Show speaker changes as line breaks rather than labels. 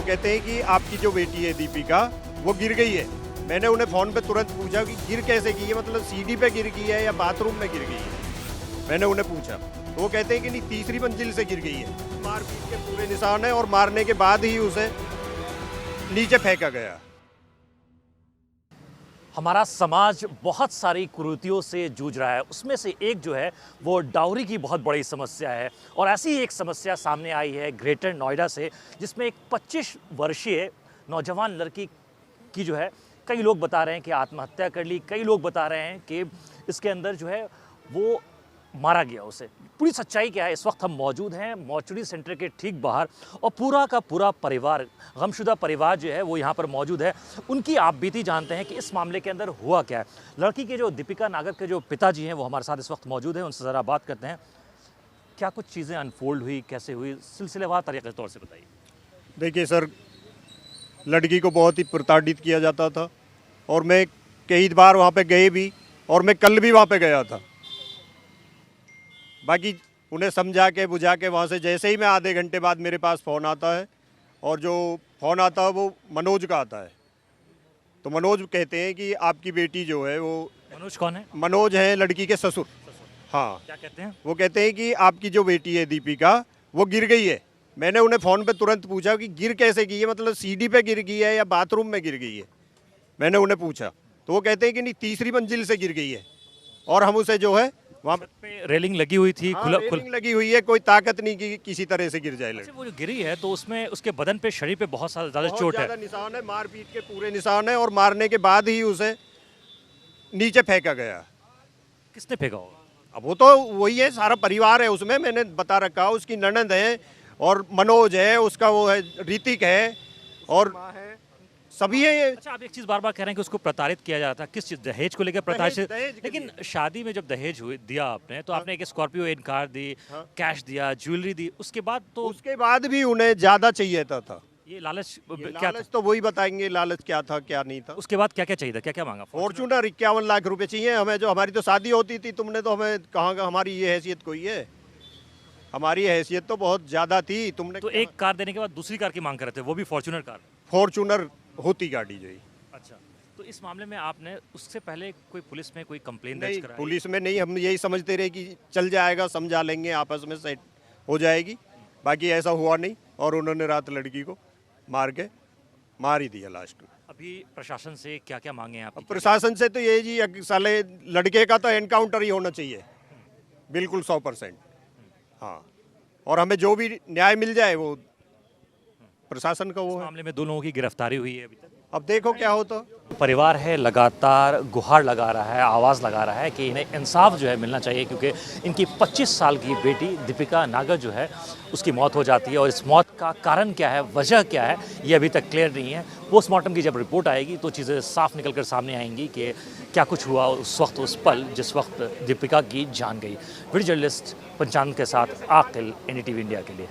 कहते हैं कि आपकी जो बेटी है दीपिका वो गिर गई है। मैंने उन्हें फ़ोन पे तुरंत पूछा कि गिर कैसे गई है, मतलब सीढ़ी पे गिर गई है या बाथरूम में गिर गई है। मैंने उन्हें पूछा तो वो कहते हैं कि नहीं, तीसरी मंजिल से गिर गई है। मारपीट के पूरे निशान है और मारने के बाद ही उसे नीचे फेंका गया।
हमारा समाज बहुत सारी कुरीतियों से जूझ रहा है, उसमें से एक जो है वो डाउरी की बहुत बड़ी समस्या है। और ऐसी ही एक समस्या सामने आई है ग्रेटर नोएडा से, जिसमें एक 25 वर्षीय नौजवान लड़की की जो है, कई लोग बता रहे हैं कि आत्महत्या कर ली, कई लोग बता रहे हैं कि इसके अंदर जो है वो मारा गया उसे। पूरी सच्चाई क्या है, इस वक्त हम मौजूद हैं मॉर्चरी सेंटर के ठीक बाहर, और पूरा का पूरा परिवार, गमशुदा परिवार जो है वो यहाँ पर मौजूद है। उनकी आप बीती जानते हैं कि इस मामले के अंदर हुआ क्या है। लड़की के जो दीपिका नागर के जो पिताजी हैं वो हमारे साथ इस वक्त मौजूद हैं, उनसे ज़रा बात करते हैं। क्या कुछ चीज़ें अनफोल्ड हुई, कैसे हुई, सिलसिलेवार तरीके तौर से बताइए।
देखिए सर, लड़की को बहुत ही प्रताड़ित किया जाता था और मैं कई बार वहाँ पे गए भी, और मैं कल भी वहाँ पे गया था। बाकी उन्हें समझा के बुझा के वहाँ से जैसे ही मैं आधे घंटे बाद मेरे पास फ़ोन आता है, और जो फ़ोन आता है वो मनोज का आता है, तो मनोज कहते हैं कि आपकी बेटी जो है वो।
मनोज कौन है?
मनोज है लड़की के ससुर। हाँ,
क्या कहते हैं?
वो कहते हैं कि आपकी जो बेटी है दीपिका वो गिर गई है। मैंने उन्हें फ़ोन पे तुरंत पूछा कि गिर कैसे गई है, मतलब सीढ़ी पे गिर गई है या बाथरूम में गिर गई है। मैंने उन्हें पूछा तो वो कहते हैं कि नहीं, तीसरी मंजिल से गिर गई है। और हम उसे जो है वहाँ
पे रेलिंग लगी हुई थी,
रेलिंग लगी हुई है, कोई ताकत नहीं कि किसी तरह से गिर जाए लड़की।
वो जो गिरी है तो उसमें उसके बदन पे, शरीर पे बहुत ज़्यादा चोट है।
निशान है, मारपीट के पूरे निशान है, और मारने के बाद ही उसे नीचे फेंका गया।
किसने फेंका होगा?
अब वो तो वही है, सारा परिवार है उसमें, मैंने बता रखा। उसकी ननद है और मनोज है, उसका वो है ऋतिक है, और सभी है ये।
अच्छा, आप एक चीज़ बार बार कह रहे हैं कि उसको प्रताड़ित किया जा रहा था, किस चीज़, दहेज को लेकर प्रताड़ित?
दहेज
लेकिन शादी में जब दहेज दिया आपने, तो आपने एक स्कॉर्पियो इन कार दी, कैश दिया, ज्वेलरी दी, उसके बाद तो
उसके बाद भी उन्हें ज्यादा चाहिए था।
ये लालच क्या था?
लालच तो वही बताएंगे, लालच क्या था क्या नहीं था।
उसके बाद क्या क्या चाहिए था, क्या क्या मांगा?
फॉर्च्यूनर 51 लाख रुपए चाहिए हमें, जो हमारी तो शादी होती थी। तुमने तो हमें कहाँ का, हमारी ये हैसियत कोई है? हमारी हैसियत तो बहुत ज्यादा थी। तुमने
तो एक कार देने के बाद दूसरी कार की मांग कर रहे थे, वो भी फॉर्च्यूनर कार?
फॉर्च्यूनर होती गाड़ी जो ही।
अच्छा, तो इस मामले में आपने उससे पहले कोई पुलिस में कोई कंप्लेन दर्ज
नहीं,
कराई?
पुलिस में नहीं, हम यही समझते रहे कि चल जाएगा, समझा लेंगे, आपस में सेट हो जाएगी। बाकी ऐसा हुआ नहीं, और उन्होंने रात लड़की को मार ही दिया लास्ट में।
अभी प्रशासन से क्या क्या मांगे हैं आप?
प्रशासन से तो ये जी, साले लड़के का तो एनकाउंटर ही होना चाहिए, बिल्कुल 100%। हाँ, और हमें जो भी न्याय मिल जाए वो प्रशासन का वो है।
मामले में 2 लोगों की गिरफ्तारी हुई है अभी तक।
अब देखो क्या होता।
परिवार है लगातार गुहार लगा रहा है, आवाज़ लगा रहा है कि इन्हें इंसाफ जो है मिलना चाहिए, क्योंकि इनकी 25 साल की बेटी दीपिका नागर जो है उसकी मौत हो जाती है, और इस मौत का कारण क्या है, वजह क्या है, ये अभी तक क्लियर नहीं है। पोस्टमार्टम की जब रिपोर्ट आएगी तो चीज़ें साफ निकल कर सामने आएंगी कि क्या कुछ हुआ उस वक्त, उस पल जिस वक्त दीपिका की जान गई। वीडियो जर्नलिस्ट पंचानन के साथ आकिल, NDTV इंडिया के लिए।